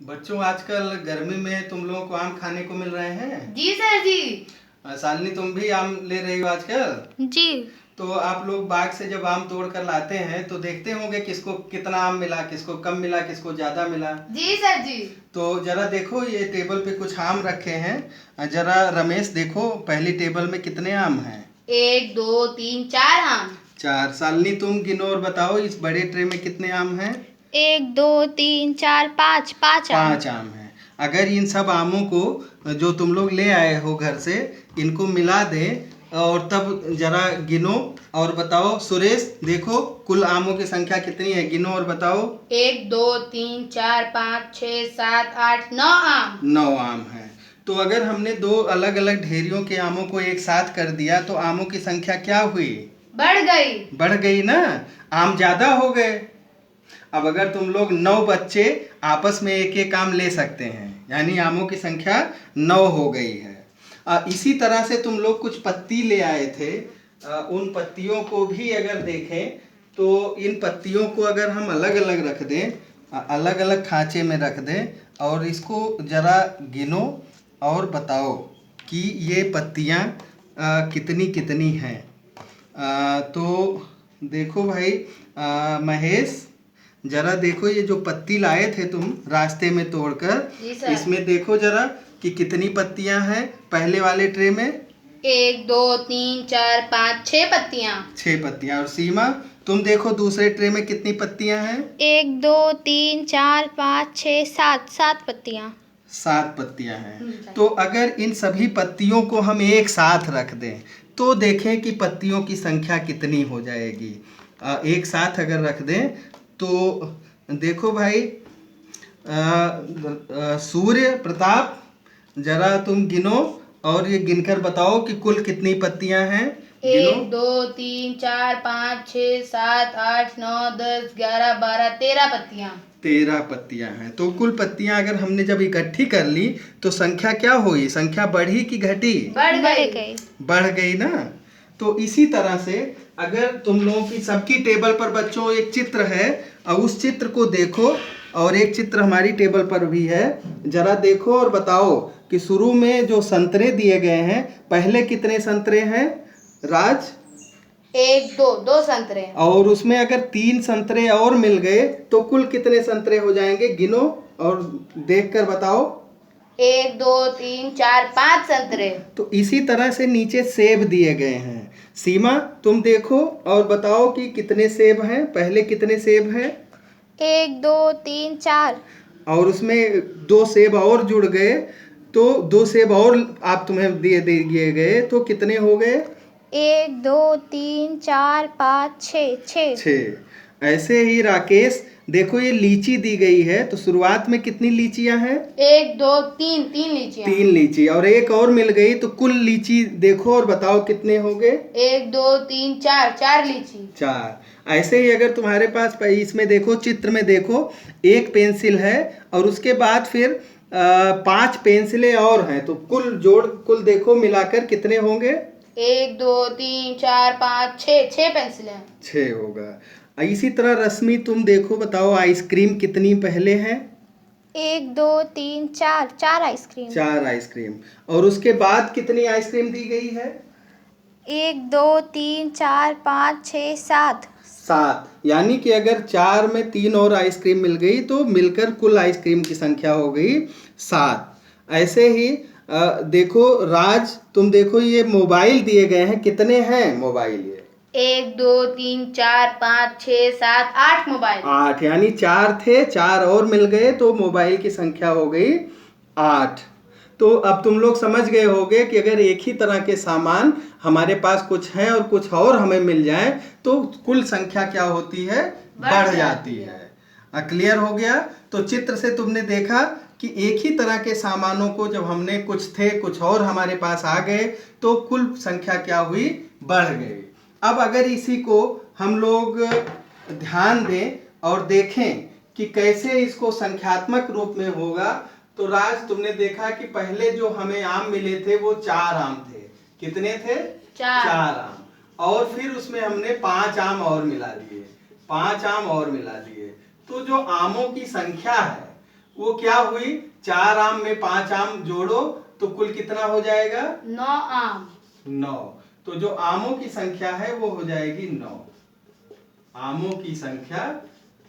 बच्चों, आजकल गर्मी में तुम लोगों को आम खाने को मिल रहे हैं। जी सर जी। शालिनी, तुम भी आम ले रही हो आजकल। जी। तो आप लोग बाग से जब आम तोड़ कर लाते हैं तो देखते होंगे किसको कितना आम मिला, किसको कम मिला, किसको ज्यादा मिला। जी सर जी। तो जरा देखो, ये टेबल पे कुछ आम रखे हैं। जरा रमेश देखो, पहली टेबल में कितने आम हैं। 1 2 3 4 आम। 4। शालिनी, तुम गिनो और बताओ इस बड़े ट्रे में कितने आम हैं। 1 2 3 4 5 5 आम। 5 आम हैं। अगर इन सब आमों को जो तुम लोग ले आए हो घर से, इनको मिला दे और तब जरा गिनो और बताओ। सुरेश देखो, कुल आमों की संख्या कितनी है, गिनो और बताओ। 1 2 3 4 5 6 7 8 9 आम। 9 आम हैं। तो अगर हमने 2 अलग अलग ढेरियों के आमों को एक साथ कर दिया तो आमों की संख्या क्या हुई? बढ़ गई ना, आम ज्यादा हो गए। अब अगर तुम लोग 9 बच्चे आपस में एक एक आम ले सकते हैं, यानी आमों की संख्या 9 हो गई है। इसी तरह से तुम लोग कुछ पत्ती ले आए थे। उन पत्तियों को भी अगर देखें तो इन पत्तियों को अगर हम अलग अलग रख दें, अलग अलग खांचे में रख दें और इसको जरा गिनो और बताओ कि ये पत्तियां कितनी कितनी हैं। तो देखो भाई, महेश जरा देखो, ये जो पत्ती लाए थे तुम रास्ते में तोड़कर, जी सर। इसमें देखो जरा कि कितनी पत्तियां हैं पहले वाले ट्रे में। 1 2 3 4 5 6 पत्तियां। 6 पत्तियां। और सीमा, तुम देखो दूसरे ट्रे में कितनी पत्तियां हैं। 1 2 3 4 5 6 7 7 पत्तियां। 7 पत्तियां हैं। तो अगर इन सभी पत्तियों को हम एक साथ रख दें तो देखें कि पत्तियों की संख्या कितनी हो जाएगी। एक साथ अगर रख दें तो देखो भाई, सूर्य प्रताप, जरा तुम गिनो और ये गिनकर बताओ कि कुल कितनी पत्तियां हैं। 1 2 3 4 5 6 7 8 9 10 11 12 13 पत्तियां। 13 पत्तियां हैं। तो कुल पत्तियां अगर हमने जब इकट्ठी कर ली तो संख्या क्या हुई? संख्या बढ़ी कि घटी? बढ़ गई। बढ़ गई ना। तो इसी तरह से अगर तुम लोगों की सबकी टेबल पर बच्चों एक चित्र है और उस चित्र को देखो, और एक चित्र हमारी टेबल पर भी है, जरा देखो और बताओ कि शुरू में जो संतरे दिए गए हैं, पहले कितने संतरे हैं राज? 1 2 संतरे। और उसमें अगर 3 संतरे और मिल गए तो कुल कितने संतरे हो जाएंगे? गिनो और देखकर बताओ। 1 2 3 4 5 संतरे। तो इसी तरह से नीचे सेब दिए गए हैं। सीमा, तुम देखो और बताओ कि कितने सेब हैं, पहले कितने सेब हैं? 1 2 3 4। और उसमें 2 सेब और जुड़ गए तो 2 सेब और आप तुम्हें दिए गए तो कितने हो गए? 1 2 3 4 5 6 6। ऐसे ही राकेश देखो, ये लीची दी गई है तो शुरुआत में कितनी लीचियां हैं? 1 2 3 3 लीचियां। 3 लीची, और एक और मिल गई तो कुल लीची देखो और बताओ कितने हो गए? 1 2 3 4 4 लीची। 4। ऐसे ही अगर तुम्हारे पास इसमें देखो, चित्र में देखो, एक पेंसिल है और उसके बाद फिर 5 पेंसिलें और हैं, तो कुल देखो मिलाकर कितने होंगे? 1 2 3 4 5 6 पेंसिलें। 6 होगा। इसी तरह रश्मि, तुम देखो बताओ आइसक्रीम कितनी पहले है? 1 2 3 4 4 आइसक्रीम। 4 आइसक्रीम। और उसके बाद कितनी आइसक्रीम दी गई है? 1 2 3 4 5 6 7। 7। यानी कि अगर 4 में 3 और आइसक्रीम मिल गई तो मिलकर कुल आइसक्रीम की संख्या हो गई 7। ऐसे ही देखो राज, तुम देखो ये मोबाइल दिए गए हैं, कितने हैं मोबाइल? ये 1 2 3 4 5 6 7 8 मोबाइल। 8, यानी 4 थे, 4 और मिल गए तो मोबाइल की संख्या हो गई 8। तो अब तुम लोग समझ गए होंगे कि अगर एक ही तरह के सामान हमारे पास कुछ है और कुछ और हमें मिल जाए तो कुल संख्या क्या होती है? बढ़ जाती है। क्लियर हो गया? तो चित्र से तुमने देखा कि एक ही तरह के सामानों को जब हमने, कुछ थे कुछ और हमारे पास आ गए तो कुल संख्या क्या हुई? बढ़ गई। अब अगर इसी को हम लोग ध्यान दें और देखें कि कैसे इसको संख्यात्मक रूप में होगा, तो राज तुमने देखा कि पहले जो हमें आम मिले थे वो 4 आम थे। कितने थे? 4 आम। और फिर उसमें हमने 5 आम और मिला दिए, 5 आम और मिला दिए। तो जो आमों की संख्या है वो क्या हुई, 4 आम में 5 आम जोड़ो तो कुल कितना हो जाएगा, 9 आम। 9। तो जो आमों की संख्या है वो हो जाएगी 9। आमों की संख्या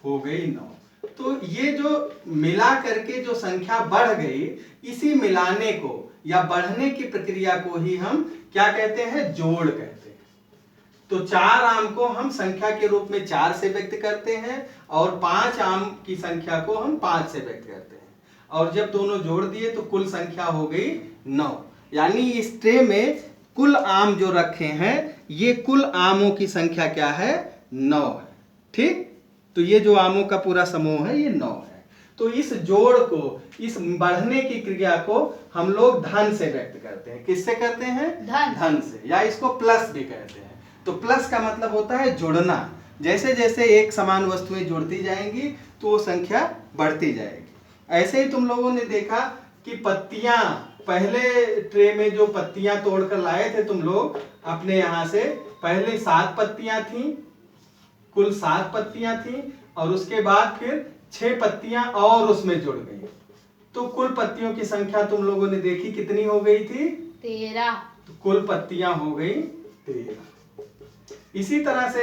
हो गई 9। तो ये जो मिला करके जो संख्या बढ़ गई, इसी मिलाने को या बढ़ने की प्रक्रिया को ही हम क्या कहते हैं, जोड़ कहते हैं। तो 4 आम को हम संख्या के रूप में 4 से व्यक्त करते हैं और 5 आम की संख्या को हम 5 से व्यक्त करते हैं, और जब दोनों जोड़ दिए तो कुल संख्या हो गई 9। यानी इस ट्रे में कुल आम जो रखे हैं, ये कुल आमों की संख्या क्या है, 9 है। ठीक, तो ये जो आमों का पूरा समूह है ये 9 है। तो इस जोड़ को, इस बढ़ने की क्रिया को हम लोग धन से व्यक्त करते हैं। किससे करते हैं, धन से, या इसको प्लस भी कहते हैं। तो प्लस का मतलब होता है जुड़ना। जैसे जैसे एक समान वस्तुएं जुड़ती जाएंगी तो वो संख्या बढ़ती जाएगी। ऐसे ही तुम लोगों ने देखा कि पत्तियां, पहले ट्रे में जो पत्तियां तोड़कर लाए थे तुम लोग अपने यहाँ से, पहले 7 पत्तियां थी, कुल 7 पत्तियां थी, और उसके बाद फिर 6 पत्तियां और उसमें जुड़ गई। तो कुल पत्तियों की संख्या तुम लोगों ने देखी कितनी हो गई थी, 13। तो कुल पत्तियां हो गई 13। इसी तरह से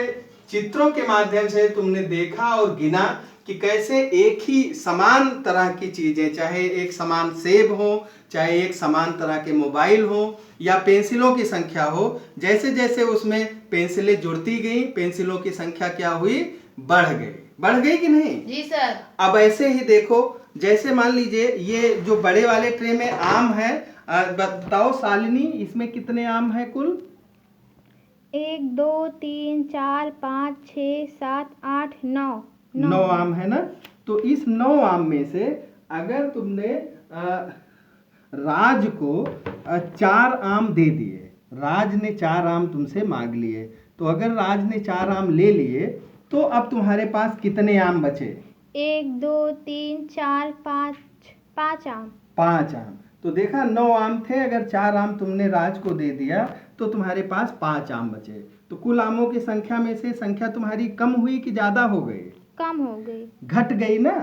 चित्रों के माध्यम से तुमने देखा और गिना कि कैसे एक ही समान तरह की चीजें, चाहे एक समान सेब हो, चाहे एक समान तरह के मोबाइल हो, या पेंसिलों की संख्या हो, जैसे जैसे उसमें पेंसिलें जुड़ती गई, पेंसिलों की संख्या क्या हुई, बढ़ गई। बढ़ गई कि नहीं? जी सर। अब ऐसे ही देखो, जैसे मान लीजिए ये जो बड़े वाले ट्रे में आम है, बताओ शालिनी, इसमें कितने आम है कुल? 1 2 3 4 5 6 7 8 9 9 आम है ना। तो इस 9 आम में से अगर तुमने राज को 4 आम दे दिए, राज ने 4 आम तुमसे मांग लिए, तो अगर राज ने 4 आम ले लिए तो अब तुम्हारे पास कितने आम बचे? 1 2 3 4 5 5 आम। 5 आम। तो देखा, 9 आम थे, अगर 4 आम तुमने राज को दे दिया तो तुम्हारे पास 5 आम बचे। तो कुल आमों की संख्या में से संख्या तुम्हारी कम हुई कि ज्यादा हो गई? कम हो गई, घट गई ना।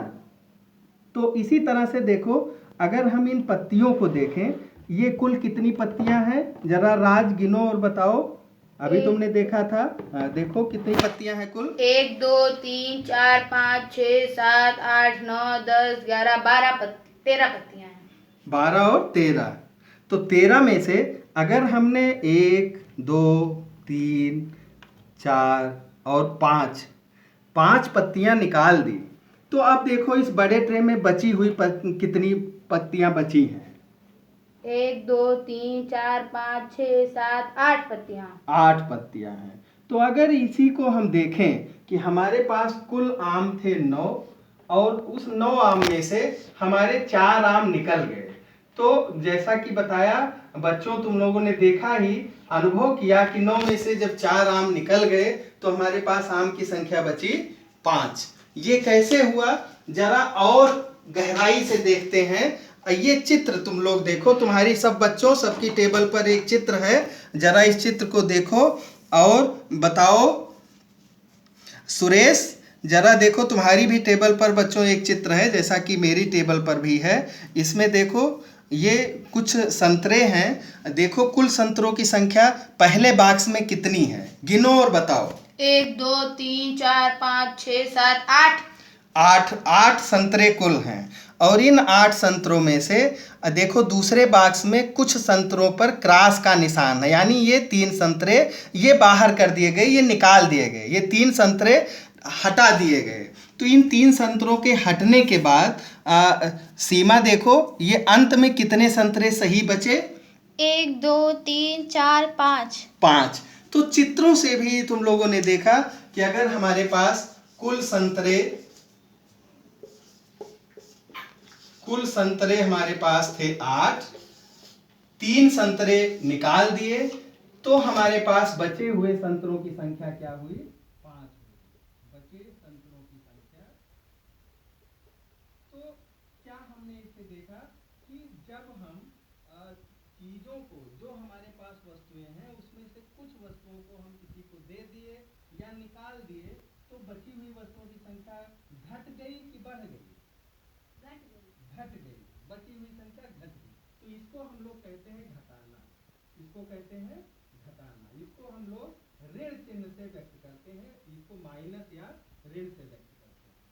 तो इसी तरह से देखो, अगर हम इन पत्तियों को देखें, ये कुल कितनी पत्तियां हैं, जरा राज गिनो और बताओ। अभी तुमने देखा था, देखो कितनी पत्तियां हैं कुल? 1 2 3 4 5 6 7 8 9 10 11 12 13 पत्तियां हैं। 12 और 13। तो 13 में से अगर हमने 1 2 3 4 और 5 पत्तियां निकाल दी, तो आप देखो इस बड़े ट्रे में बची हुई कितनी पत्तियां बची हैं? 1 2 3 4 5 6 7 8 पत्तियां। 8 पत्तियां हैं। तो अगर इसी को हम देखें कि हमारे पास कुल आम थे 9, और उस 9 आम में से हमारे 4 आम निकल गए, तो जैसा कि बताया बच्चों, तुम लोगों ने देखा ही, अनुभव किया कि 9 में से जब 4 आम निकल गए तो हमारे पास आम की संख्या बची 5। ये कैसे हुआ, जरा और गहराई से देखते हैं। ये चित्र तुम लोग देखो, तुम्हारी सब बच्चों सबकी टेबल पर एक चित्र है, जरा इस चित्र को देखो और बताओ। सुरेश, जरा देखो, तुम्हारी भी टेबल पर बच्चों एक चित्र है, जैसा कि मेरी टेबल पर भी है। इसमें देखो, ये कुछ संतरे हैं। देखो कुल संतरों की संख्या पहले बॉक्स में कितनी है, गिनो और बताओ। 1 2 3 4 5 6 7 8। 8 संतरे कुल हैं। और इन 8 संतरों में से देखो दूसरे बॉक्स में कुछ संतरों पर क्रॉस का निशान है, यानी ये 3 संतरे ये बाहर कर दिए गए, ये निकाल दिए गए, ये 3 संतरे हटा दिए गए। तो इन 3 संतरों के हटने के बाद सीमा देखो, ये अंत में कितने संतरे सही बचे? 1 2 3 4 5। 5। तो चित्रों से भी तुम लोगों ने देखा कि अगर हमारे पास कुल संतरे हमारे पास थे 8, 3 संतरे निकाल दिए, तो हमारे पास बचे हुए संतरों की संख्या क्या हुई? 5 हुई। बचे संतरों की संख्या। तो क्या हमने इसे देखा कि जब हम चीजों को, जो हमारे पास वस्तुएं हैं, उसमें से कुछ वस्तुओं को हम किसी को दे दिए या निकाल दिए, तो बची हुई वस्तुओं की संख्या घट गई कि बढ़ गई? घट गई। घट गई, बची हुई संख्या घट गई, तो इसको हम लोग कहते हैं घटाना। इसको कहते हैं घटाना। इसको हम लोग ऋण चिन्ह से व्यक्त करते हैं, इसको माइनस या ऋण से व्यक्त करते हैं।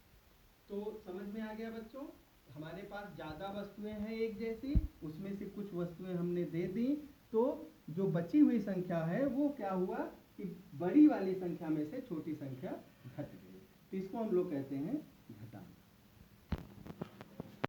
तो समझ में आ गया बच्चों? हमारे पास ज्यादा वस्तुएं हैं एक जैसी, उसमें से कुछ वस्तुएं हमने दे दी, तो जो बची हुई संख्या है वो क्या हुआ कि बड़ी वाली संख्या में से छोटी संख्या घट गई, तो इसको हम लोग कहते हैं